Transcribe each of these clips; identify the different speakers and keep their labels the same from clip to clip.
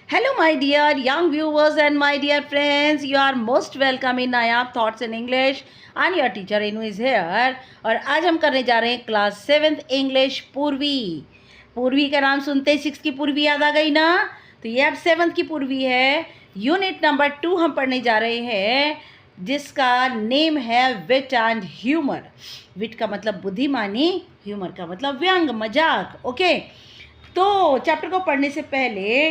Speaker 1: Hello, my dear young viewers and my dear friends. You are most welcome in Nayab Thoughts in English. And your teacher Inu is here. और आज हम करने जा रहे हैं class 7th English पूर्वी। पूर्वी का नाम सुनते ही 6 की पूर्वी याद आ गई ना। तो ये अब 7th की पूर्वी है। यूनिट नंबर 2 हम पढ़ने जा रहे हैं, जिसका नेम है विट एंड ह्यूमर। विट का मतलब बुद्धिमानी, ह्यूमर का मतलब व्यंग, मजाक। ओके, तो चैप्टर को पढ़ने से पहले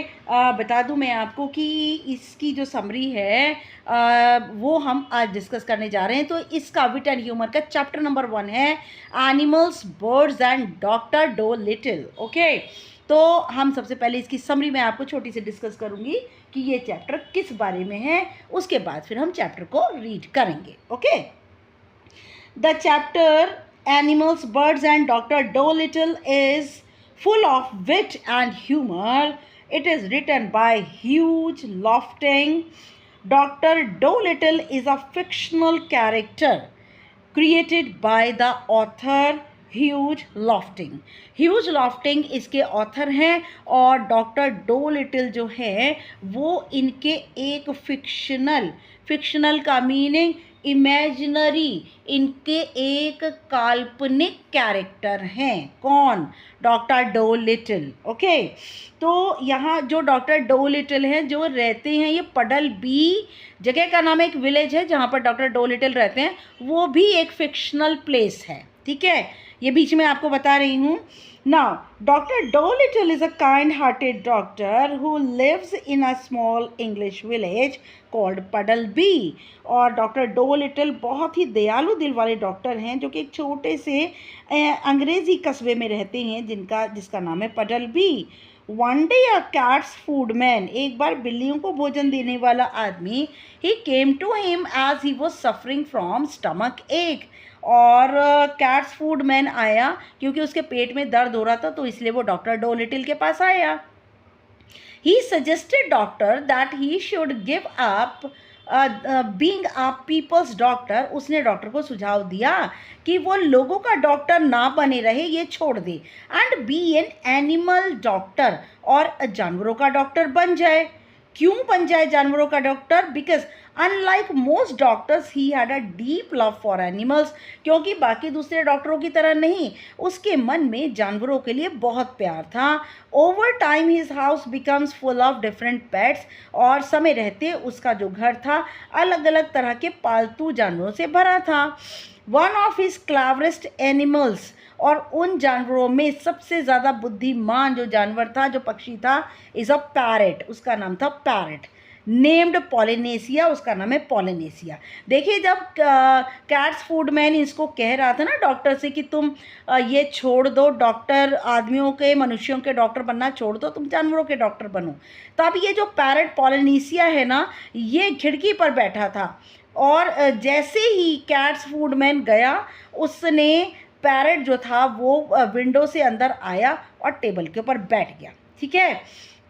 Speaker 1: बता दूं मैं आपको कि इसकी जो समरी है वो हम आज डिस्कस करने जा रहे हैं। तो इसका विट एंड ह्यूमर का चैप्टर नंबर 1 है animals, birds and doctor Dolittle. Okay, तो हम सबसे पहले इसकी समरी मैं आपको छोटी सी डिस्कस करूंगी कि ये चैप्टर किस बारे में है, उसके बाद फिर हम चैप्टर को रीड करेंगे। Okay, the chapter animals, birds and doctor Dolittle is full of wit and humor. It is written by Hugh Lofting. Dr. Dolittle is a fictional character created by the author Hugh Lofting. Hugh Lofting इसके author हैं और doctor Doolittle जो है वो इनके एक fictional का meaning imaginary, इनके एक काल्पनिक कैरेक्टर हैं। कौन? Doctor Dolittle. ओके, तो यहाँ जो डॉक्टर डोलिटल हैं जो रहते हैं, ये पडल बी जगह का नाम, एक विलेज है जहाँ पर डॉक्टर डोलिटल रहते हैं, वो भी एक फिक्शनल प्लेस है। ठीक है, ये बीच में आपको बता रही हूँ। Now, Dr. Dolittle is a kind-hearted doctor who lives in a small English village called Puddleby. और डॉक्टर डोलिटल बहुत ही दयालु दिल वाले डॉक्टर हैं जो कि एक छोटे से अंग्रेज़ी कस्बे में रहते हैं जिसका नाम है Puddleby. One day a cat's food man, एक बार बिल्लियों को भोजन देने वाला आदमी, he came to him as he was suffering from stomach ache. और कैट्स फूड मैन आया क्योंकि उसके पेट में दर्द हो रहा था, तो इसलिए वो डॉक्टर डोलिटल के पास आया। He suggested doctor that he should give up being a people's doctor. उसने डॉक्टर को सुझाव दिया कि वो लोगों का डॉक्टर ना बने रहे, ये छोड़ दे, and be an animal doctor, और जानवरों का डॉक्टर बन जाए। क्यों बन जाए जानवरों का doctor? Because unlike most doctors he had a deep love for animals, क्योंकि बाकी दूसरे डॉक्टरों की तरह नहीं, उसके मन में जानवरों के लिए बहुत प्यार था। Over time his house becomes full of different pets, और समय रहते उसका जो घर था अलग अलग तरह के पालतू जानवरों से भरा था। One of his cleverest animals, और उन जानवरों में सबसे ज़्यादा बुद्धिमान जो जानवर था, जो पक्षी था, इज़ अ पैरेट, उसका नाम था पैरेट। नेम्ड पॉलिनेशिया, उसका नाम है पॉलिनेशिया। देखिए, जब कैट्स फूडमैन इसको कह रहा था ना डॉक्टर से कि तुम ये छोड़ दो, डॉक्टर आदमियों के, मनुष्यों के डॉक्टर बनना छोड़ दो, तुम जानवरों के डॉक्टर बनो। तो अब ये जो पैरेट पॉलिनेशिया है ना, ये खिड़की पर बैठा था, और जैसे ही कैट्स फूडमैन गया, उसने पैरेट जो था वो विंडो से अंदर आया और टेबल के ऊपर बैठ गया। ठीक है,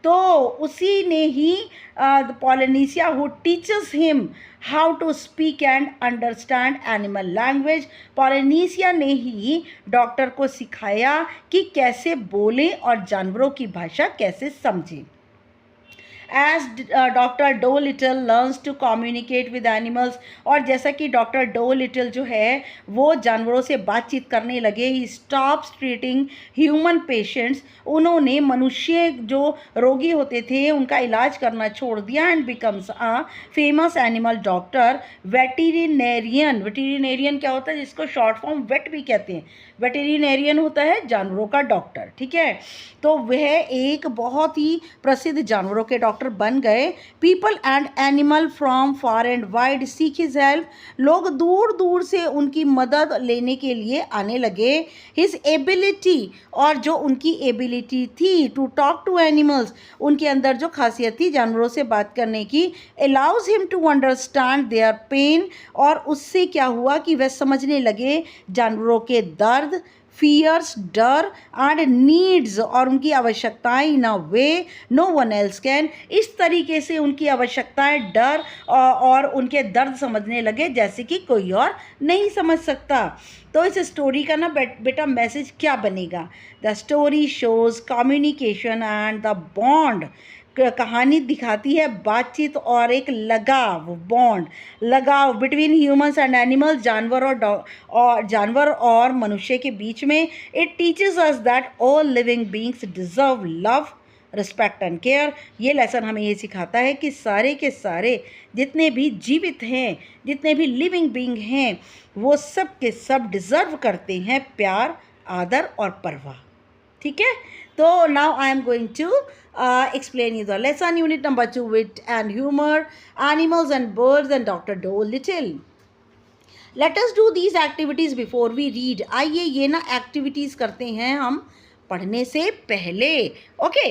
Speaker 1: तो उसी ने ही Polynesia who teaches him how to speak and understand animal language, Polynesia ने ही डॉक्टर को सिखाया कि कैसे बोलें और जानवरों की भाषा कैसे समझें। As doctor Dolittle learns to communicate with animals, और जैसा कि डॉक्टर डोलिटल जो है वो जानवरों से बातचीत करने लगे, ही स्टॉप्स ट्रीटिंग ह्यूमन पेशेंट्स, उन्होंने मनुष्य जो रोगी होते थे उनका इलाज करना छोड़ दिया, and becomes a famous animal doctor. Veterinarian क्या होता है, जिसको शॉर्ट फॉर्म वेट भी कहते हैं, वेटेरिनेरियन होता है जानवरों का डॉक्टर। ठीक है, तो वह एक बहुत ही प्रसिद्ध जानवरों के डॉक्टर बन गए। People and animal from far and wide seek his help, लोग दूर दूर से उनकी मदद लेने के लिए आने लगे। हिज एबिलिटी, और जो उनकी एबिलिटी थी टू टॉक टू एनिमल्स, उनके अंदर जो खासियत थी जानवरों से बात करने की, allows him to understand their pain, और उससे क्या हुआ कि वह समझने लगे जानवरों के दर्द, फियर्स, डर, एंड नीड्स, और उनकी आवश्यकताएं, इन अ वे नो वन एल्स कैन, इस तरीके से उनकी आवश्यकताएं, डर और उनके दर्द समझने लगे जैसे कि कोई और नहीं समझ सकता। तो इस स्टोरी का ना बेटा मैसेज क्या बनेगा? The story shows communication and the bond कहानी दिखाती है बातचीत और एक लगाव बिटवीन ह्यूमंस एंड एनिमल्स, जानवर और मनुष्य के बीच में. It teaches us that all living beings deserve love, respect and care. ये लेसन हमें ये सिखाता है कि सारे के सारे जितने भी जीवित हैं, जितने भी लिविंग बीइंग हैं, वो सब के सब डिज़र्व करते हैं प्यार, आदर और परवाह. ठीक है. तो now I am going to explain you the lesson, unit number 2, wit and humor, animals and birds and Dr. Dolittle. Let us do these activities before we read. आइए ये ना एक्टिविटीज़ करते हैं हम पढ़ने से पहले. Okay.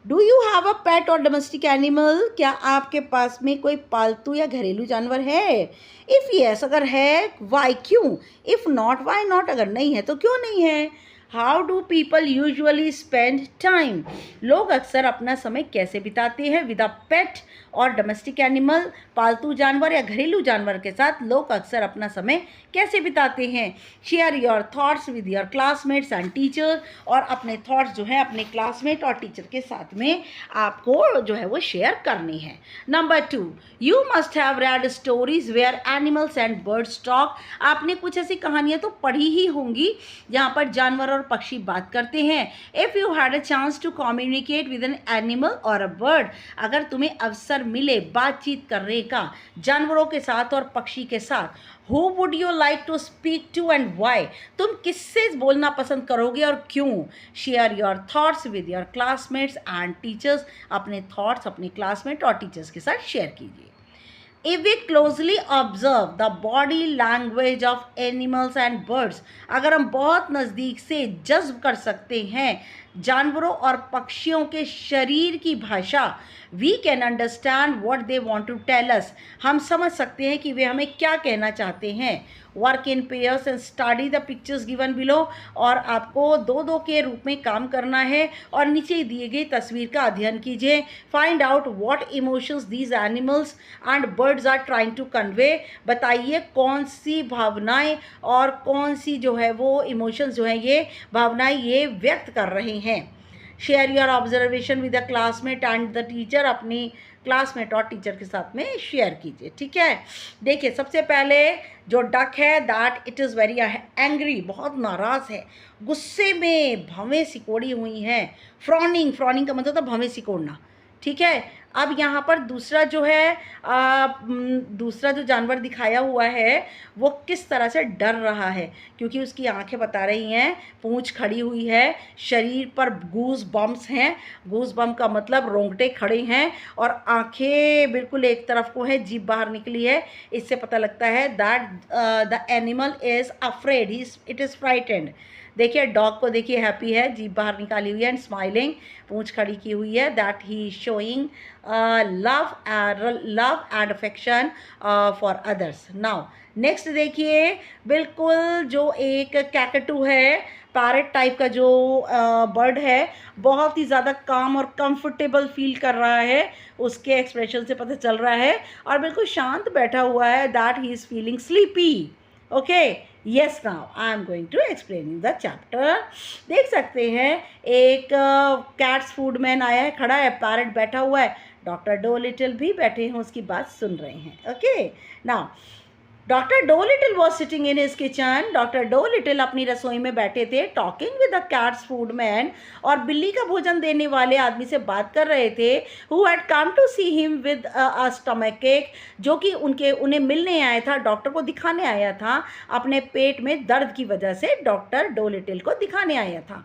Speaker 1: Do you have a pet और डोमेस्टिक एनिमल? क्या आपके पास में कोई पालतू या घरेलू जानवर है? इफ़ यस, अगर है, वाई, क्यों? If not, why not? अगर नहीं है तो क्यों नहीं है? How do people usually spend time? लोग अक्सर अपना समय कैसे बिताते हैं? विद अ पेट और डोमेस्टिक एनिमल, पालतू जानवर या घरेलू जानवर के साथ लोग अक्सर अपना समय कैसे बिताते हैं? Share your thoughts with your classmates and teacher. और अपने थॉट्स जो है अपने क्लासमेट और टीचर के साथ में आपको जो है वो शेयर करनी है. Number 2, you must have read stories where animals and birds talk. आपने कुछ ऐसी कहानियाँ तो पढ़ी ही होंगी जहाँ पर जानवर और पक्षी बात करते हैं. If you had a chance to communicate with an animal or a bird, अगर तुम्हें अवसर मिले बातचीत करने का जानवरों के साथ और पक्षी के साथ, Who would you like to speak to and why? तुम किससे बोलना पसंद करोगे और क्यों? Share your thoughts with your classmates and teachers. अपने थॉट्स अपने क्लासमेट और टीचर्स के साथ शेयर कीजिए. If we closely observe the body language of animals and birds, अगर हम बहुत नज़दीक से जज्ब कर सकते हैं जानवरों और पक्षियों के शरीर की भाषा, we can understand what they want to tell us. हम समझ सकते हैं कि वे हमें क्या कहना चाहते हैं. Work in pairs and study the pictures given below. और आपको दो दो के रूप में काम करना है और नीचे दिए गई तस्वीर का अध्ययन कीजिए. Find out what emotions these animals and birds are trying to convey. बताइए कौन सी भावनाएं और कौन सी जो है वो इमोशंस जो है ये भावनाएं ये व्यक्त कर रहे हैं. Share your observation with the classmate and the teacher. अपनी क्लासमेट और टीचर के साथ में शेयर कीजिए. ठीक है. देखिए सबसे पहले जो डक है that it is very angry, बहुत नाराज़ है, गुस्से में भवें सिकोड़ी हुई हैं. फ्रॉनिंग का मतलब था भवें सिकोड़ना. ठीक है. अब यहाँ पर दूसरा जो है दूसरा जो जानवर दिखाया हुआ है वो किस तरह से डर रहा है, क्योंकि उसकी आंखें बता रही हैं, पूंछ खड़ी हुई है, शरीर पर गूज बम्प्स हैं. गूज बम्प का मतलब रोंगटे खड़े हैं और आंखें बिल्कुल एक तरफ को है, जीभ बाहर निकली है. इससे पता लगता है that the animal is afraid, it is frightened. देखिए डॉग को देखिए हैप्पी है, जीभ बाहर निकाली हुई है एंड स्माइलिंग, पूंछ खड़ी की हुई है. That he showing love and affection for others. Now next देखिए बिल्कुल जो एक कैकटू है, पैरट टाइप का जो बर्ड है, बहुत ही ज़्यादा काम और कंफर्टेबल फील कर रहा है, उसके एक्सप्रेशन से पता चल रहा है, और बिल्कुल शांत बैठा हुआ है. That he is feeling sleepy. Okay. Yes, now I am going to explaining the chapter. देख सकते हैं एक कैट्स फूड मैन आया है, खड़ा है, पैरट बैठा हुआ है, डॉक्टर डोलिटल भी बैठे हैं, उसकी बात सुन रहे हैं. Okay. Now doctor Dolittle was sitting in his kitchen. Doctor Dolittle अपनी रसोई में बैठे थे, talking with the cat's food man, और बिल्ली का भोजन देने वाले आदमी से बात कर रहे थे, who had come to see him with a stomach ache, जो कि उन्हें मिलने आया था, डॉक्टर को दिखाने आया था, अपने पेट में दर्द की वजह से डॉक्टर डोलिटल को दिखाने आया था.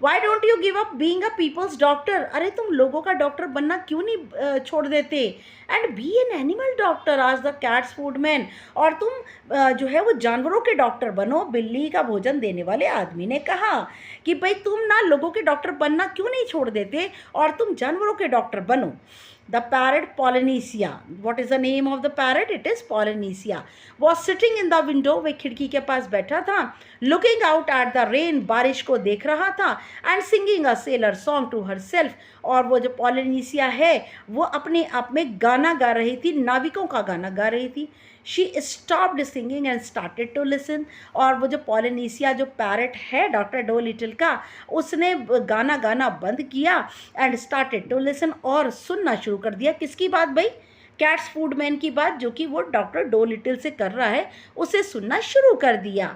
Speaker 1: Why don't you give up being a people's doctor? अरे तुम लोगों का डॉक्टर बनना क्यों नहीं छोड़ देते? And be an animal doctor, asked the cat's food man. और तुम जो है वो जानवरों के डॉक्टर बनो, बिल्ली का भोजन देने वाले आदमी ने कहा कि भाई तुम ना लोगों के डॉक्टर बनना क्यों नहीं छोड़ देते और तुम जानवरों के डॉक्टर बनो. The parrot Polynesia. What is the name of the parrot? It is Polynesia. Was sitting in the window. वह खिड़की के पास बैठा था. Looking out at the rain. बारिश को देख रहा था. And singing a sailor song to herself. और वो जो Polynesia है वो अपने आप में गाना गा रही थी, नाविकों का गाना गा रही थी. She stopped singing and started to listen. और वो जो पॉलिनीसिया जो पैरट है डॉक्टर डोलिटल का, उसने गाना गाना बंद किया एंड स्टार्टेड टू लिसन, और सुनना शुरू कर दिया। किसकी बात भाई? कैट्स फूडमैन की बात, जो कि वो डॉक्टर डोलिटल से कर रहा है, उसे सुनना शुरू कर दिया।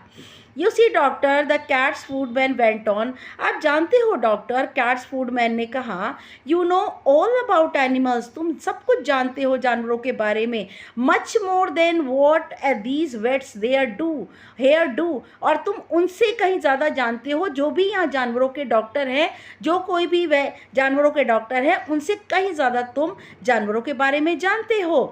Speaker 1: You see doctor, the cat's food man went on. आप जानते हो डॉक्टर, कैट्स फूडमैन ने कहा, you know all about animals, तुम सब कुछ जानते हो जानवरों के बारे में, much more than what these vets there do here do, और तुम उनसे कहीं ज़्यादा जानते हो जो भी यहाँ जानवरों के डॉक्टर हैं, जो कोई भी वह जानवरों के डॉक्टर हैं, उनसे कहीं ज़्यादा तुम जानवरों के बारे में जानते हो।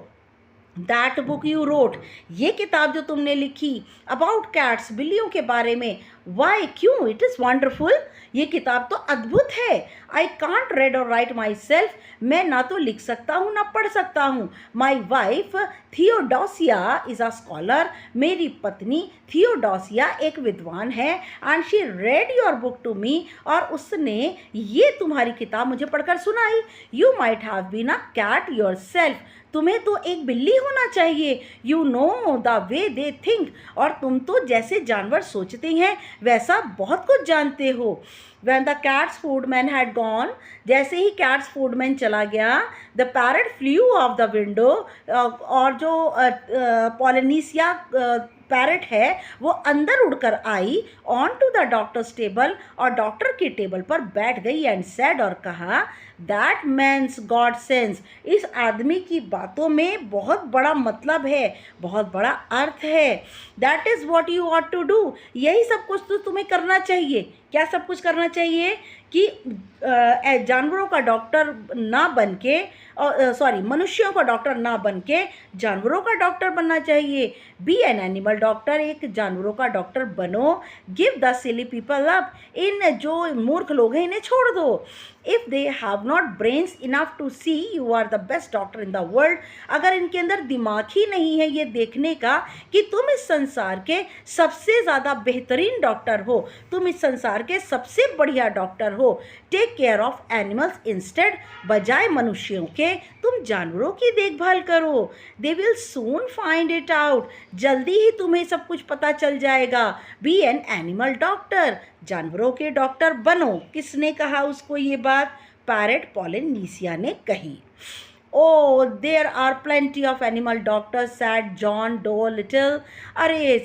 Speaker 1: दैट बुक यू रोट, ये किताब जो तुमने लिखी अबाउट कैट्स, बिल्लियों के बारे में, वाई, क्यों, इट इज़ वंडरफुल, ये किताब तो अद्भुत है। आई कांट रीड और राइट माई सेल्फ, मैं ना तो लिख सकता हूँ ना पढ़ सकता हूँ। My wife Theodosia is a scholar, मेरी पत्नी थियोडोसिया एक विद्वान है, and she read your book to me, और उसने ये तुम्हारी किताब मुझे पढ़कर सुनाई। You might have been a cat yourself, तुम्हें तो एक बिल्ली होना चाहिए। You know the way they think, और तुम तो जैसे जानवर सोचते हैं वैसा बहुत कुछ जानते हो। When the cat's foodman had gone, जैसे ही कैट्स फूडमैन चला गया, the parrot flew off the window, और जो पॉलिनीसिया पैरट है वो अंदर उड़कर आई on to the doctor's table, और डॉक्टर के टेबल पर बैठ गई एंड सेड, और कहा, दैट मैन्स गॉड सेंस, इस आदमी की बातों में बहुत बड़ा मतलब है, बहुत बड़ा अर्थ है। That is what you ought to do, यही सब कुछ तो तुम्हें करना चाहिए। क्या सब कुछ करना चाहिए? कि जानवरों का डॉक्टर ना बन के, मनुष्यों का डॉक्टर ना बन के जानवरों का डॉक्टर बनना चाहिए। बी एन एनिमल डॉक्टर, एक जानवरों का डॉक्टर बनो। Give the silly people up, इन जो मूर्ख लोग हैं इन्हें छोड़ दो। If they have not brains enough to see you are the best doctor in the world, अगर इनके अंदर दिमाग ही नहीं है ये देखने का कि तुम इस संसार के सबसे ज़्यादा बेहतरीन डॉक्टर हो, तुम इस संसार के सबसे बढ़िया डॉक्टर हो। Take care of animals instead, बजाय मनुष्यों के तुम जानवरों की देखभाल करो। They will soon find it out, जल्दी ही तुम्हें सब कुछ पता चल जाएगा। बी एन एनिमल डॉक्टर, जानवरों के डॉक्टर बनो। किसने कहा उसको ये बात? पैरट पॉलिनीसिया ने कही। Oh there are plenty of animal doctors, said John Dolittle. अरे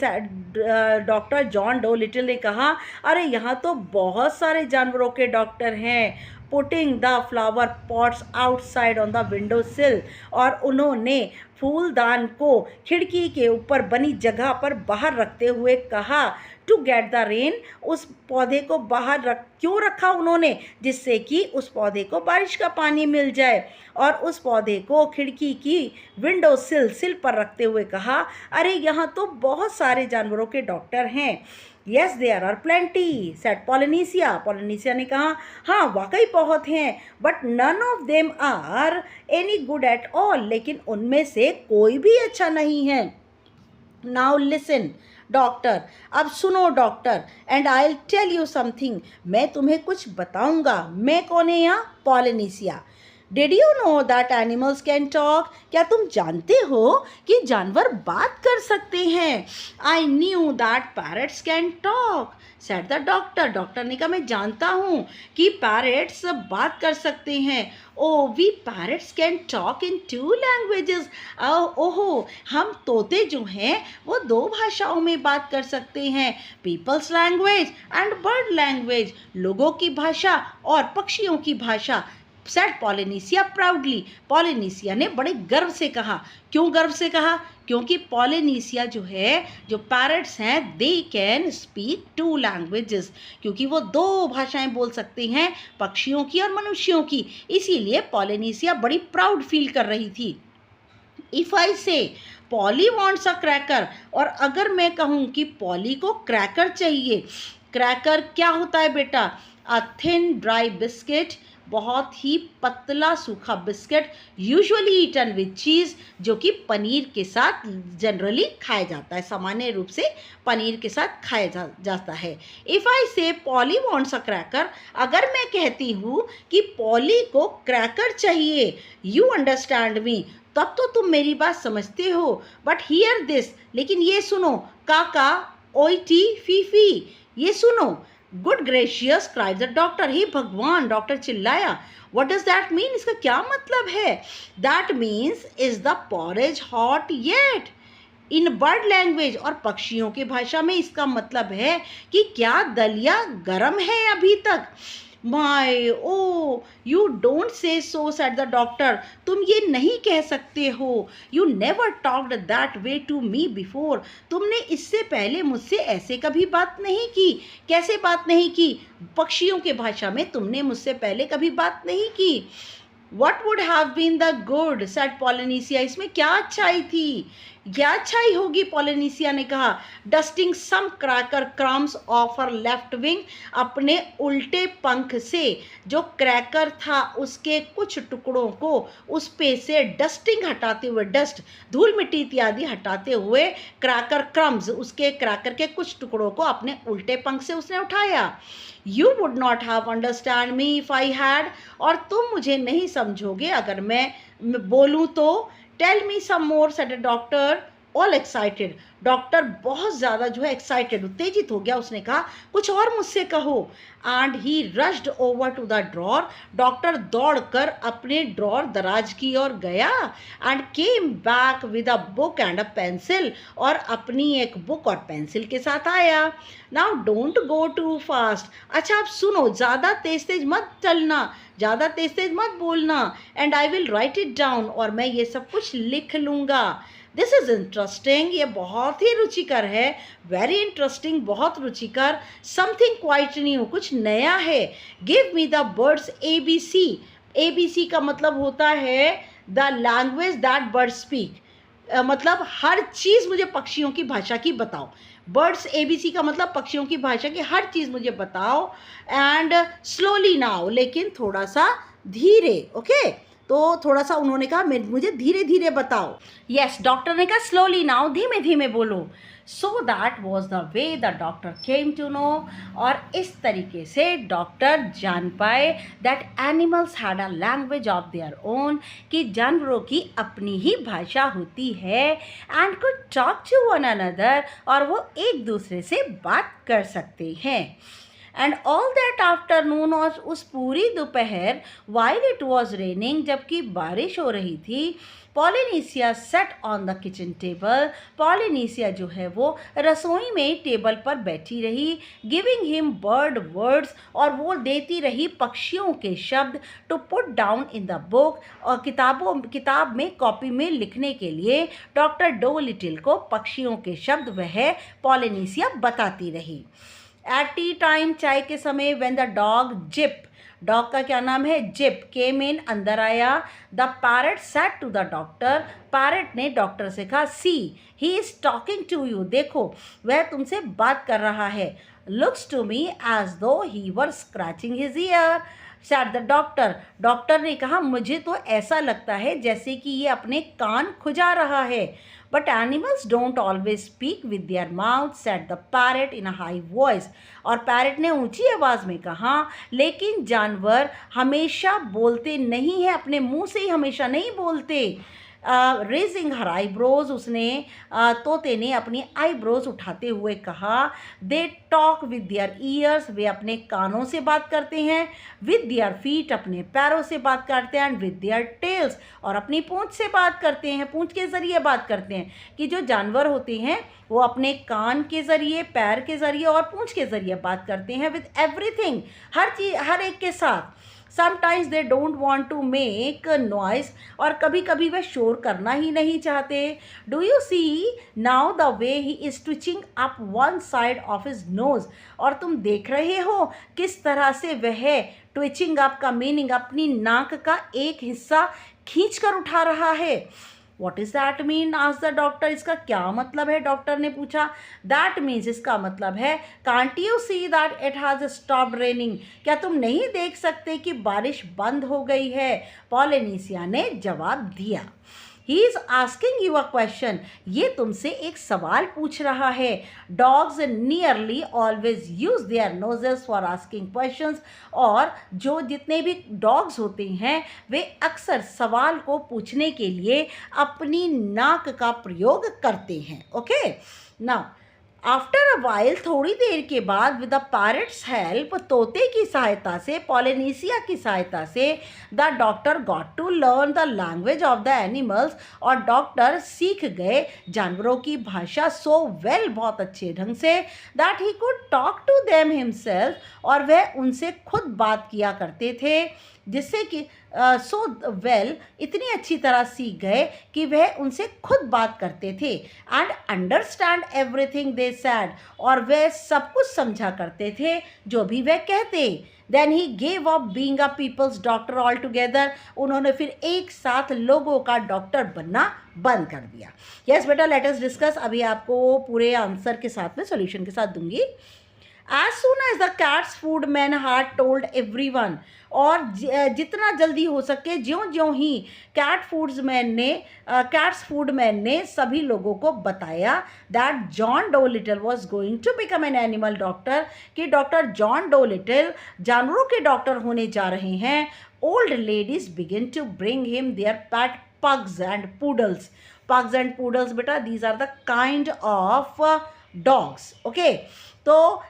Speaker 1: डॉक्टर जॉन डो लिटिल ने कहा, अरे यहाँ तो बहुत सारे जानवरों के डॉक्टर हैं। Putting the flower pots outside on the window सिल, और उन्होंने फूलदान को खिड़की के ऊपर बनी जगह पर बाहर रखते हुए कहा, टू गेट द रेन, उस पौधे को बाहर क्यों रखा उन्होंने? जिससे कि उस पौधे को बारिश का पानी मिल जाए। और उस पौधे को खिड़की की विंडो सिल पर रखते हुए कहा, अरे यहाँ तो बहुत सारे जानवरों के डॉक्टर हैं। Yes there are plenty, said Polynesia, Polynesia ने कहा, हाँ वाकई बहुत हैं, but none of them are any good at all, लेकिन उनमें से कोई भी अच्छा नहीं है। नाउ लिसन डॉक्टर, अब सुनो doctor, and I will tell you something, मैं तुम्हें कुछ बताऊंगा। मैं कौन है यहाँ? Polynesia. Did you know that animals can talk, क्या तुम जानते हो कि जानवर बात कर सकते हैं? I knew that parrots can talk, said the doctor, doctor ने कहा, मैं जानता हूँ कि पैरट्स बात कर सकते हैं। Oh we parrots can talk in 2 languages, ओहो हम तोते जो हैं वो 2 भाषाओं में बात कर सकते हैं, people's language and bird language, लोगों की भाषा और पक्षियों की भाषा। सेड पॉलिनीसिया प्राउडली, पॉलिनीसिया ने बड़े गर्व से कहा। क्यों गर्व से कहा? क्योंकि पॉलिनीसिया जो है, जो पैरट्स हैं, दे कैन स्पीक 2 लैंग्वेजेस, क्योंकि वो 2 भाषाएं बोल सकते हैं, पक्षियों की और मनुष्यों की। इसीलिए पॉलिनीसिया बड़ी प्राउड फील कर रही थी। इफ़ आई से पॉली वॉन्ट्स अ क्रैकर, और अगर मैं कहूँ कि पॉली को क्रैकर चाहिए, क्रैकर क्या होता है बेटा? अ थिन ड्राई बिस्किट, बहुत ही पतला सूखा biscuit, usually eaten with cheese, जो कि पनीर के साथ जनरली खाया जाता है, सामान्य रूप से पनीर के साथ खाया जाता है। इफ़ आई से पॉली वॉन्ट्स अ क्रैकर, अगर मैं कहती हूँ कि पॉली को क्रैकर चाहिए, यू अंडरस्टैंड मी, तब तो तुम मेरी बात समझते हो, बट हियर दिस, लेकिन ये सुनो, काका ओईटी फीफी, ये सुनो। Good gracious cried the doctor, हे भगवान, डॉक्टर चिल्लाया। व्हाट डज दैट मीन, इसका क्या मतलब है? That means is the porridge hot yet, in bird language, और पक्षियों की भाषा में इसका मतलब है कि क्या दलिया गर्म है अभी तक? My oh, you don't say so, said the doctor, तुम ये नहीं कह सकते हो। You never talked that way to me before, तुमने इससे पहले मुझसे ऐसे कभी बात नहीं की। कैसे बात नहीं की? पक्षियों के भाषा में तुमने मुझसे पहले कभी बात नहीं की। What would have been the good, said Polynesia, इसमें क्या अच्छाई थी? क्या अच्छाई होगी? पॉलिनीसिया ने कहा। Dusting some cracker crumbs off her left wing, अपने उल्टे पंख से जो क्रैकर था उसके कुछ टुकड़ों को उस पे से डस्टिंग हटाते हुए, डस्ट धूल मिट्टी इत्यादि हटाते हुए, क्रैकर क्रम्स उसके क्रैकर के कुछ टुकड़ों को अपने उल्टे पंख से उसने उठाया। You would not have understand me if I had, और तुम मुझे नहीं समझोगे अगर मैं बोलूँ तो। Tell me some more, said the doctor all excited, doctor बहुत ज़्यादा जो है एक्साइटेड, उत्तेजित हो गया। उसने कहा कुछ और मुझसे कहो। And he rushed over to the drawer, doctor दौड़कर अपने ड्रॉर दराज की ओर गया। And came back with a book and a pencil, और अपनी एक बुक और पेंसिल के साथ आया। Now don't go too fast, अच्छा आप सुनो, ज़्यादा तेज तेज मत चलना, ज़्यादा तेज तेज मत बोलना। And I will write it down, और मैं ये सब कुछ लिख लूँगा। दिस इज़ इंटरेस्टिंग, ये बहुत ही रुचिकर है। वेरी इंटरेस्टिंग, बहुत रुचिकर। समथिंग क्वाइट न्यू, कुछ नया है। Give me the words ABC, ABC का मतलब होता है the language that bird speak, मतलब हर चीज़ मुझे पक्षियों की भाषा की बताओ। बर्ड्स ABC का मतलब पक्षियों की भाषा की हर चीज़ मुझे बताओ। एंड स्लोली नाउ, लेकिन थोड़ा सा धीरे, ओके तो थोड़ा सा उन्होंने कहा मुझे धीरे धीरे बताओ। यस, डॉक्टर ने कहा स्लोली नाउ, धीमे धीमे बोलो। So that was the way the doctor came to know, और इस तरीके से डॉक्टर जान पाए that animals had a language of their own, कि जानवरों की अपनी ही भाषा होती है। And could talk to one another, और वो एक दूसरे से बात कर सकते हैं। एंड ऑल दैट आफ्टरनून, और उस पूरी दोपहर, वाइल इट वॉज रेनिंग, जबकि बारिश हो रही थी, Polynesia sat on the kitchen table, Polynesia जो है वो रसोई में टेबल पर बैठी रही। गिविंग हिम बर्ड वर्ड्स, और वो देती रही पक्षियों के शब्द, to put down in the book, और किताब में कॉपी में लिखने के लिए डॉक्टर डोलिटिल को पक्षियों के शब्द वह पॉलिनीसिया बताती रही। एट टी टाइम, चाय के समय, when the dog Jip, dog का क्या नाम है? जिप, केम इन, अंदर आया। The parrot said to the doctor, parrot ने डॉक्टर से कहा, see he is talking to you, देखो वह तुमसे बात कर रहा है। Looks to me as though he were scratching his ear, said the doctor, doctor ने कहा मुझे तो ऐसा लगता है जैसे कि ये अपने कान खुजा रहा है। But animals don't always speak with their mouth, said the parrot in a high voice, और पैरट ने ऊंची आवाज़ में कहा लेकिन जानवर हमेशा बोलते नहीं हैं, अपने मुंह से ही हमेशा नहीं बोलते। रेजिंग हर आईब्रोज, उसने तोते ने अपनी आईब्रोज उठाते हुए कहा। They talk with their ears, वे अपने कानों से बात करते हैं। विद देयर फीट, अपने पैरों से बात करते हैं। एंड विद देयर टेल्स, और अपनी पूंछ से बात करते हैं, पूंछ के ज़रिए बात करते हैं। कि जो जानवर होते हैं वो अपने कान के ज़रिए, पैर के ज़रिए और पूंछ के ज़रिए बात करते हैं। विद एवरीथिंग, हर चीज़, हर एक के साथ। Sometimes they don't want to make noise, और कभी कभी वे शोर करना ही नहीं चाहते। Do you see now the way he is twitching up one side of his nose, और तुम देख रहे हो किस तरह से वह ट्विचिंग अप का मीनिंग अपनी नाक का एक हिस्सा खींच कर उठा रहा है। What is that mean, asked the doctor, इसका क्या मतलब है? डॉक्टर ने पूछा। दैट मीन्स, इसका मतलब है, can't you see that it has stopped raining, क्या तुम नहीं देख सकते कि बारिश बंद हो गई है? पॉलिनीसिया ने जवाब दिया। He is asking you a question, ये तुमसे एक सवाल पूछ रहा है। Dogs nearly always use their noses for asking questions, और जो जितने भी डॉग्स होते हैं वे अक्सर सवाल को पूछने के लिए अपनी नाक का प्रयोग करते हैं। Okay, now after a while, थोड़ी देर के बाद, विद द पैरट्स हेल्प, तोते की सहायता से, पॉलिनेशिया की सहायता से, the doctor got to learn the language of the animals, और डॉक्टर सीख गए जानवरों की भाषा सो वेल, बहुत अच्छे ढंग से, that he could talk to them himself, और वह उनसे खुद बात किया करते थे, जिससे कि सो वेल, इतनी अच्छी तरह सीख गए कि वह उनसे खुद बात करते थे, and understand everything they sad, और वह सब कुछ समझा करते थे जो भी वह कहते। Then he gave up being a people's doctor altogether, उन्होंने फिर एक साथ लोगों का डॉक्टर बनना बंद कर दिया। यस बेटा, लेट अस डिस्कस। अभी आपको पूरे आंसर के साथ में सॉल्यूशन के साथ दूंगी। As soon as the cat's food man had told everyone, और जितना जल्दी हो सके, ज्यों ज्यों ही कैट्स फूड मैन ने सभी लोगों को बताया that John Dolittle was going to become an animal doctor, कि डॉक्टर जॉन डोलिटल जानवरों के डॉक्टर होने जा रहे हैं, old ladies begin to bring him their pet pugs and poodles. Pugs and poodles बेटा, these are the kind of dogs. Okay, तो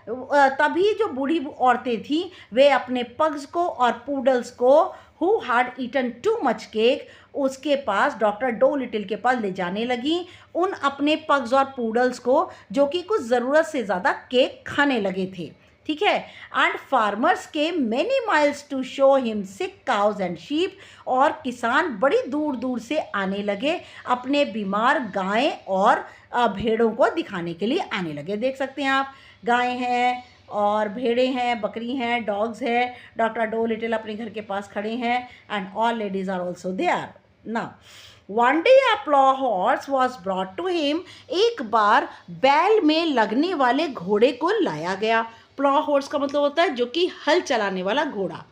Speaker 1: तभी जो बूढ़ी औरतें थीं वे अपने पग्स को और पूडल्स को, who had eaten too much cake, उसके पास, डॉक्टर डोलिटल के पास ले जाने लगी उन अपने पग्स और पूडल्स को जो कि कुछ ज़रूरत से ज़्यादा केक खाने लगे थे। ठीक है, एंड फार्मर्स के many miles to show him sick cows and sheep, और किसान बड़ी दूर दूर से आने लगे अपने बीमार गायें और भेड़ों को दिखाने के लिए आने लगे। देख सकते हैं आप, गायें हैं और भेड़ें हैं, बकरी हैं, डॉग्स हैं, डॉक्टर डोलिटल अपने घर के पास खड़े हैं, and all ladies are also there. Now one day a plough horse was brought to him, एक बार बैल में लगने वाले घोड़े को लाया गया। प्लॉ हॉर्स का मतलब होता है जो कि हल चलाने वाला घोड़ा।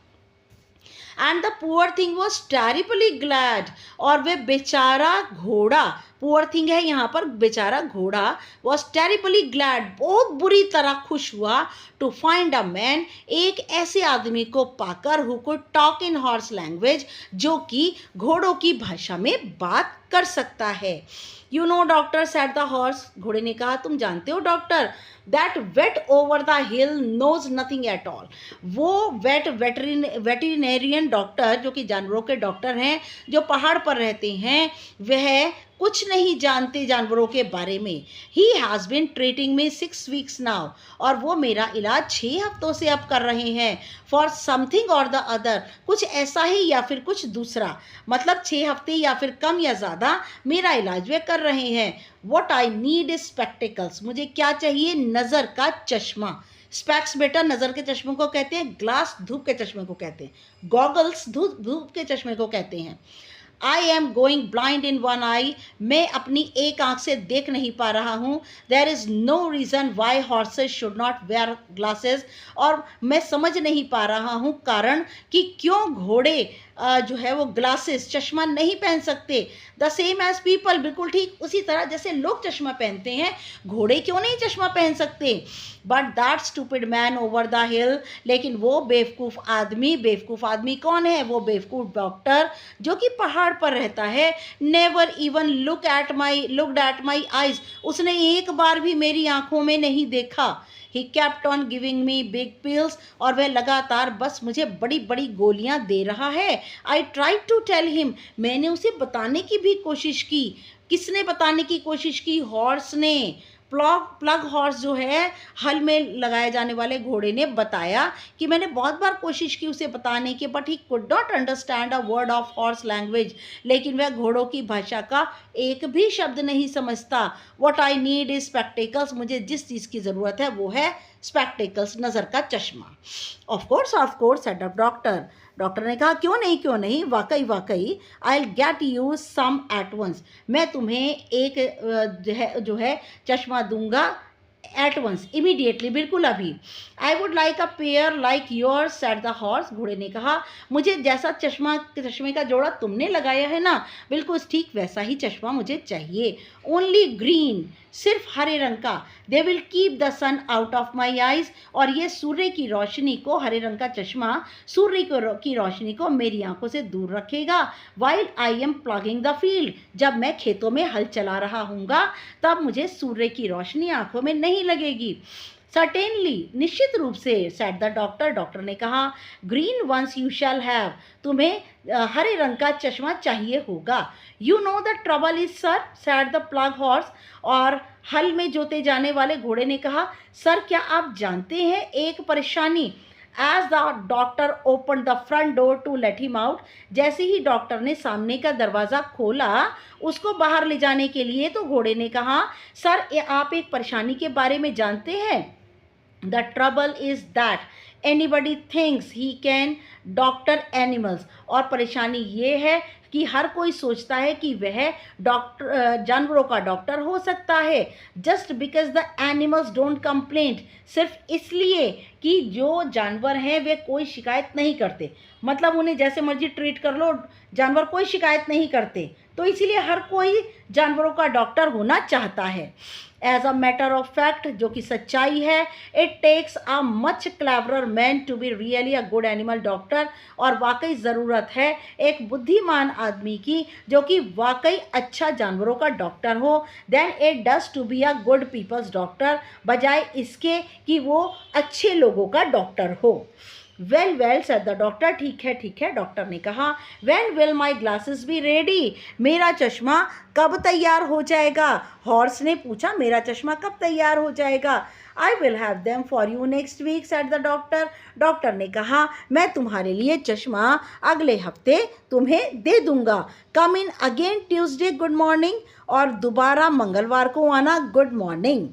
Speaker 1: And the poor thing was terribly glad, और वे बेचारा घोड़ा, पुअर थिंग है यहाँ पर, बेचारा घोड़ा, वॉज टेरिबली ग्लैड, बहुत बुरी तरह खुश हुआ, टू फाइंड अ मैन, एक ऐसे आदमी को पाकर, who could talk in horse language, जो कि घोड़ों की भाषा में बात कर सकता है। You know doctor, said the horse, घोड़े ने कहा, तुम जानते हो doctor, that vet over the hill knows nothing at all, वो वेटरिनेरियन डॉक्टर, जो कि जानवरों के डॉक्टर हैं, जो पहाड़ पर रहते हैं, वह कुछ नहीं जानते जानवरों के बारे में। He has been treating me 6 weeks now, और वो मेरा इलाज 6 हफ्तों से अब कर रहे हैं, फॉर समथिंग और द अदर, कुछ ऐसा ही या फिर कुछ दूसरा, मतलब 6 हफ्ते या फिर कम या ज़्यादा मेरा इलाज वे कर रहे हैं। What I need is spectacles, मुझे क्या चाहिए, नज़र का चश्मा। स्पेक्स बेटा नज़र के चश्मे को कहते हैं, ग्लास धूप के चश्मे को कहते हैं, गॉगल्स धूप के चश्मे को कहते हैं। I am going blind in one eye, मैं अपनी एक आंख से देख नहीं पा रहा हूँ। There is no reason why horses should not wear glasses, और मैं समझ नहीं पा रहा हूँ कारण कि क्यों घोड़े जो है वो ग्लासेस, चश्मा नहीं पहन सकते। द सेम एज पीपल, बिल्कुल ठीक उसी तरह जैसे लोग चश्मा पहनते हैं, घोड़े क्यों नहीं चश्मा पहन सकते। But that stupid man over the हिल, लेकिन वो बेवकूफ़ आदमी कौन है, वो बेवकूफ़ डॉक्टर जो कि पहाड़ पर रहता है, never even looked at my eyes, उसने एक बार भी मेरी आंखों में नहीं देखा। ही kept on giving me big pills, और वह लगातार बस मुझे बड़ी बड़ी गोलियां दे रहा है। I tried to tell him, मैंने उसे बताने की भी कोशिश की। किसने बताने की कोशिश की, हॉर्स ने। प्लग हॉर्स जो है हल में लगाए जाने वाले घोड़े ने बताया कि मैंने बहुत बार कोशिश की उसे बताने की, but he could not understand a word of horse language, लेकिन वह घोड़ों की भाषा का एक भी शब्द नहीं समझता। What I need is spectacles, मुझे जिस चीज़ की ज़रूरत है वो है स्पेक्टिकल्स, नज़र का चश्मा। Of course said the doctor, doctor ने कहा क्यों नहीं, वाकई I will get you some at once, मैं तुम्हें एक जो है चश्मा दूंगा एट वंस, इमीडिएटली, बिल्कुल अभी। I would like a pair like yours said the horse, घोड़े ने कहा मुझे जैसा चश्मे का जोड़ा तुमने लगाया है ना, बिल्कुल ठीक वैसा ही चश्मा मुझे चाहिए। ओनली ग्रीन, सिर्फ हरे रंग का। They will keep the sun out of my eyes, और ये सूर्य की रोशनी को, हरे रंग का चश्मा सूर्य की रोशनी को मेरी आंखों से दूर रखेगा। While I am plugging the field, जब मैं खेतों में हल चला रहा हूँगा तब मुझे सूर्य की रोशनी आंखों में नहीं लगेगी। सर्टेनली, निश्चित रूप से, सेड द डॉक्टर, डॉक्टर ने कहा। Green ones you shall have, तुम्हें हरे रंग का चश्मा चाहिए होगा। You know the trouble is sir, said the plough horse, और हल में जोते जाने वाले घोड़े ने कहा सर क्या आप जानते हैं एक परेशानी। As the doctor open the front door to let him out, जैसे ही डॉक्टर ने सामने का दरवाज़ा खोला उसको बाहर ले जाने के लिए, तो घोड़े ने कहा सर आप एक परेशानी के बारे में जानते हैं। The trouble is that anybody thinks he can doctor animals, और परेशानी ये है कि हर कोई सोचता है कि वह जानवरों का डॉक्टर हो सकता है। Just because the animals don't complaint, सिर्फ इसलिए कि जो जानवर हैं वे कोई शिकायत नहीं करते, मतलब उन्हें जैसे मर्जी ट्रीट कर लो, जानवर कोई शिकायत नहीं करते, तो इसीलिए हर कोई जानवरों का डॉक्टर होना चाहता है। As a matter of fact, जो कि सच्चाई है, it takes a much cleverer man to be really a good animal doctor, और वाकई ज़रूरत है एक बुद्धिमान आदमी की जो कि वाकई अच्छा जानवरों का डॉक्टर हो, then it does to be a good people's doctor, बजाय इसके कि वो अच्छे लोगों का डॉक्टर हो। Well well said the doctor, ठीक है डॉक्टर ने कहा। When will my glasses be ready, मेरा चश्मा कब तैयार हो जाएगा। हॉर्स ने पूछा मेरा चश्मा कब तैयार हो जाएगा। I will have them for you next week said the doctor, doctor ने कहा मैं तुम्हारे लिए चश्मा अगले हफ्ते तुम्हें दे दूंगा। Come in again Tuesday good morning, और दोबारा मंगलवार को आना good morning.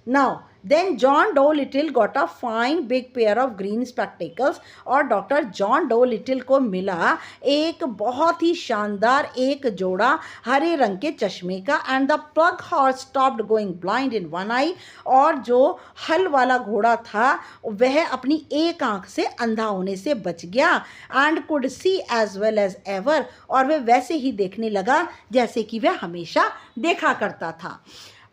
Speaker 1: Now then John Dolittle got a fine big pair of green spectacles, और डॉक्टर जॉन डोलिटिल को मिला एक बहुत ही शानदार एक जोड़ा हरे रंग के चश्मे का। And the plough horse stopped going blind in one eye, और जो हल वाला घोड़ा था वह अपनी एक आंख से अंधा होने से बच गया। And could see as well as ever, और वह वैसे ही देखने लगा जैसे कि वह हमेशा देखा करता था।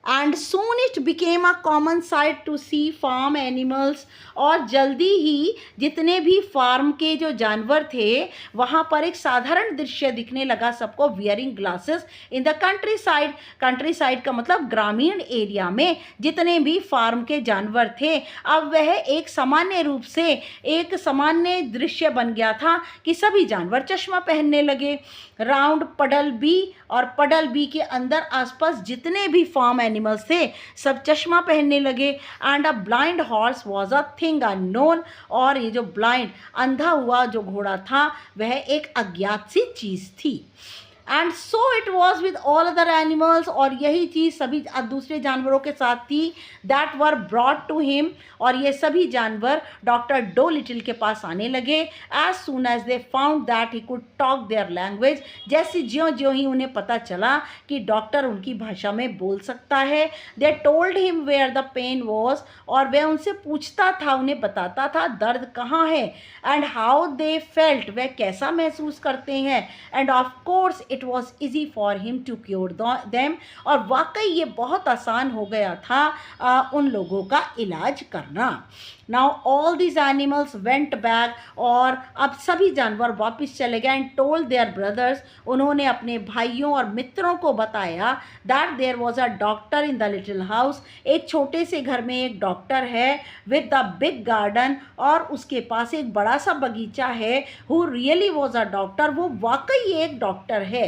Speaker 1: And soon it became a common sight to see farm animals, और जल्दी ही जितने भी फार्म के जो जानवर थे वहाँ पर एक साधारण दृश्य दिखने लगा सबको। Wearing glasses in the country side का मतलब ग्रामीण एरिया में जितने भी फार्म के जानवर थे, अब वह एक सामान्य रूप से एक सामान्य दृश्य बन गया था कि सभी जानवर चश्मा पहनने लगे। राउंड पडल बी, और पडल बी के अंदर आसपास जितने भी फार्म एनिमल्स थे सब चश्मा पहनने लगे। And a blind horse was a thing unknown, और ये जो ब्लाइंड अंधा हुआ जो घोड़ा था वह एक अज्ञात सी चीज़ थी। And so it was with all other animals, और यही चीज़ सभी दूसरे जानवरों के साथ थी। That were brought to him, और ये सभी जानवर डॉक्टर डोलिटिल के पास आने लगे। As soon as they found that he could talk their language, जैसे ज्यों ज्यों ही उन्हें पता चला कि डॉक्टर उनकी भाषा में बोल सकता है। They told him where the pain was, और वह उनसे पूछता था, उन्हें बताता था दर्द कहाँ है। एंड हाउ दे फेल्ट, वह कैसा महसूस करते हैं। And of course it was easy for him to cure them, और वाकई ये बहुत आसान हो गया था उन लोगों का इलाज करना। Now all these animals went back, और अब सभी जानवर वापस चले गए। एंड टोल्ड देयर ब्रदर्स, उन्होंने अपने भाइयों और मित्रों को बताया that there was a doctor in the little house, एक छोटे से घर में एक डॉक्टर है विद द बिग गार्डन, और उसके पास एक बड़ा सा बगीचा है। Who really was a doctor, वो वाकई एक डॉक्टर है।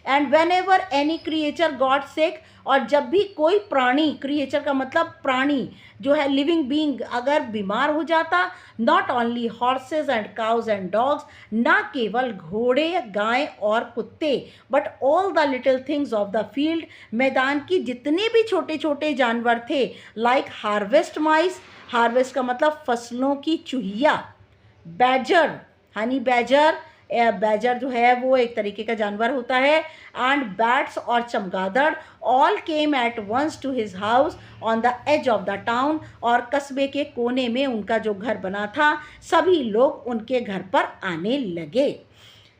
Speaker 1: And when ever any creature got sick, और जब भी कोई प्राणी, क्रिएचर का मतलब प्राणी जो है लिविंग बीइंग, अगर बीमार हो जाता, not only horses and cause and dogs, ना केवल घोड़े गाय और कुत्ते, but all the little things of the field, मैदान की जितने भी छोटे छोटे जानवर थे, लाइक हार्वेस्ट माइस, हार्वेस्ट का मतलब फसलों की चूहिया, बैजर हनी बैजर, बैजर जो है वो एक तरीके का जानवर होता है। एंड बैट्स और चमगादड़ all came at once to his house on the edge of the town, और कस्बे के कोने में उनका जो घर बना था सभी लोग उनके घर पर आने लगे।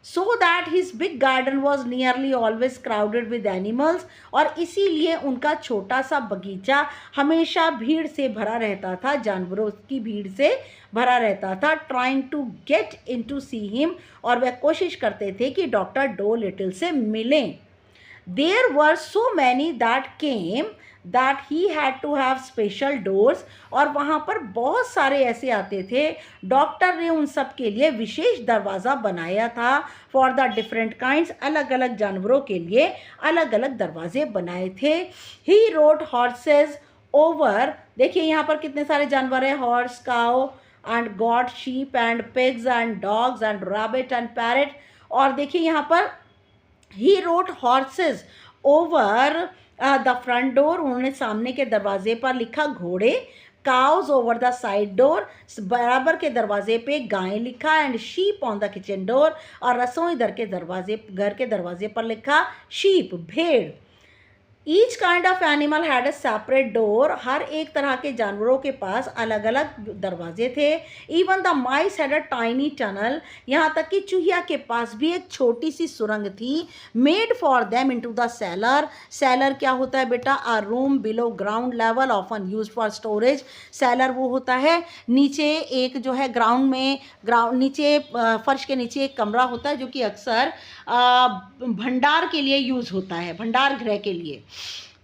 Speaker 1: So that his big garden was nearly always crowded with animals, और इसीलिए उनका छोटा सा बगीचा हमेशा भीड़ से भरा रहता था, जानवरों की भीड़ से भरा रहता था। Trying to get in to see him, और वह कोशिश करते थे कि डॉक्टर डोलिटिल से मिलें। There were so many that came that he had to have special doors, और वहाँ पर बहुत सारे ऐसे आते थे, डॉक्टर ने उन सब के लिए विशेष दरवाज़ा बनाया था। फॉर द डिफरेंट काइंड्स, अलग अलग जानवरों के लिए अलग अलग दरवाजे बनाए थे। ही रोड हॉर्सेज ओवर, देखिए यहाँ पर कितने सारे जानवर हैं, horse, cow and goat, sheep and pigs and dogs and rabbit and parrot. और देखिए यहाँ पर he wrote horses over the front door, उन्होंने सामने के दरवाजे पर लिखा घोड़े। Cows over the side door, बराबर के दरवाजे पे गायें लिखा। And sheep on the kitchen door, और रसोई घर के दरवाजे पर लिखा शीप, भेड़। Each kind of animal had a separate door, हर एक तरह के जानवरों के पास अलग अलग दरवाजे थे। Even the mice had a tiny tunnel, यहाँ तक कि चूहिया के पास भी एक छोटी सी सुरंग थी। Made for them into the seller, seller क्या होता है बेटा, अ room below ground level often used for storage. Seller वो होता है नीचे एक जो है ग्राउंड नीचे फर्श के नीचे एक कमरा होता है जो कि अक्सर भंडार के लिए यूज़ होता है, भंडार गृह के लिए।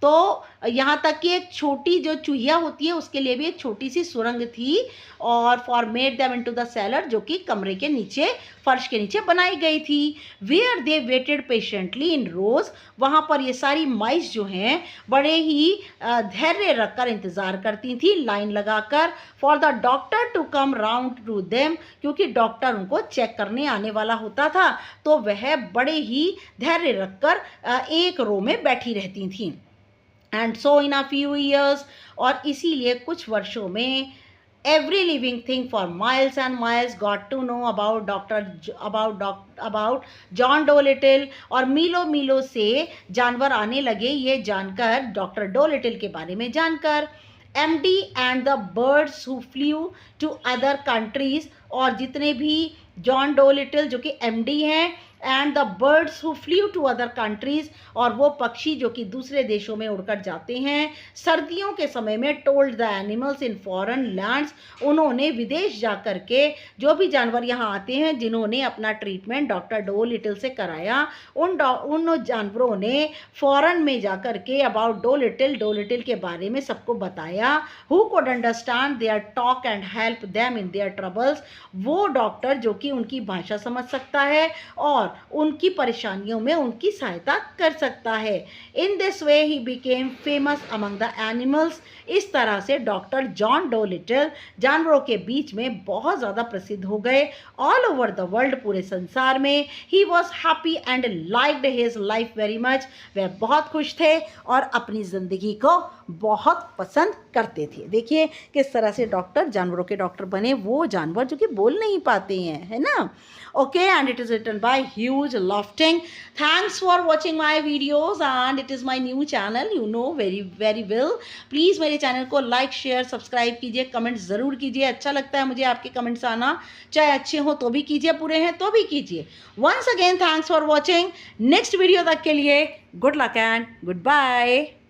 Speaker 1: तो यहाँ तक कि एक छोटी जो चूहिया होती है उसके लिए भी एक छोटी सी सुरंग थी, और for made them into the seller, जो कि कमरे के नीचे फर्श के नीचे बनाई गई थी। वेयर दे वेटेड पेशेंटली इन रोज, वहाँ पर ये सारी माइस जो हैं बड़े ही धैर्य रखकर इंतज़ार करती थी लाइन लगाकर। For the doctor to come round to them, क्योंकि डॉक्टर उनको चेक करने आने वाला होता था, तो वह बड़े ही धैर्य रखकर एक रो में बैठी रहती थीं। And so in a few years, और इसीलिए कुछ वर्षों में every living thing for miles and miles got to know about John Dolittle, और मीलों मीलों से जानवर आने लगे ये जानकर, डॉक्टर डोलिटिल के बारे में जानकर। MD and the birds who flew to other countries, और जितने भी जॉन डोलिटिल जो कि MD हैं, and the birds who flew to other countries, और वो पक्षी जो कि दूसरे देशों में उड़कर जाते हैं सर्दियों के समय में। Told the animals in foreign lands, उन्होंने विदेश जा कर के जो भी जानवर यहाँ आते हैं जिन्होंने अपना ट्रीटमेंट डॉक्टर डोलिटिल से कराया, उन जानवरों ने फॉरेन में जा कर के अबाउट डोलिटिल के बारे में सबको बताया। Who could understand their talk and help them in their troubles, वो डॉक्टर जो कि उनकी भाषा समझ सकता है और उनकी परेशानियों में उनकी सहायता कर सकता है। In this way he became famous among the animals, इस तरह से डॉक्टर जॉन डोलिटिल जानवरों के बीच में बहुत ज़्यादा प्रसिद्ध हो गए ऑल ओवर द वर्ल्ड, पूरे संसार में। He was happy and liked his life very much, वह बहुत खुश थे और अपनी ज़िंदगी को बहुत पसंद करते थे। देखिए किस तरह से डॉक्टर जानवरों के डॉक्टर बने, वो जानवर जो कि बोल नहीं पाते हैं, है ना। Okay, and it is written by Hugh Lofting. Thanks for watching my videos, and it is my new channel, you know very very well. Please मेरे चैनल को लाइक शेयर सब्सक्राइब कीजिए, कमेंट ज़रूर कीजिए। अच्छा लगता है मुझे आपके कमेंट्स आना, चाहे अच्छे हों तो भी कीजिए, बुरे हैं तो भी कीजिए। Once again thanks for watching. Next video तक के लिए good luck and good bye.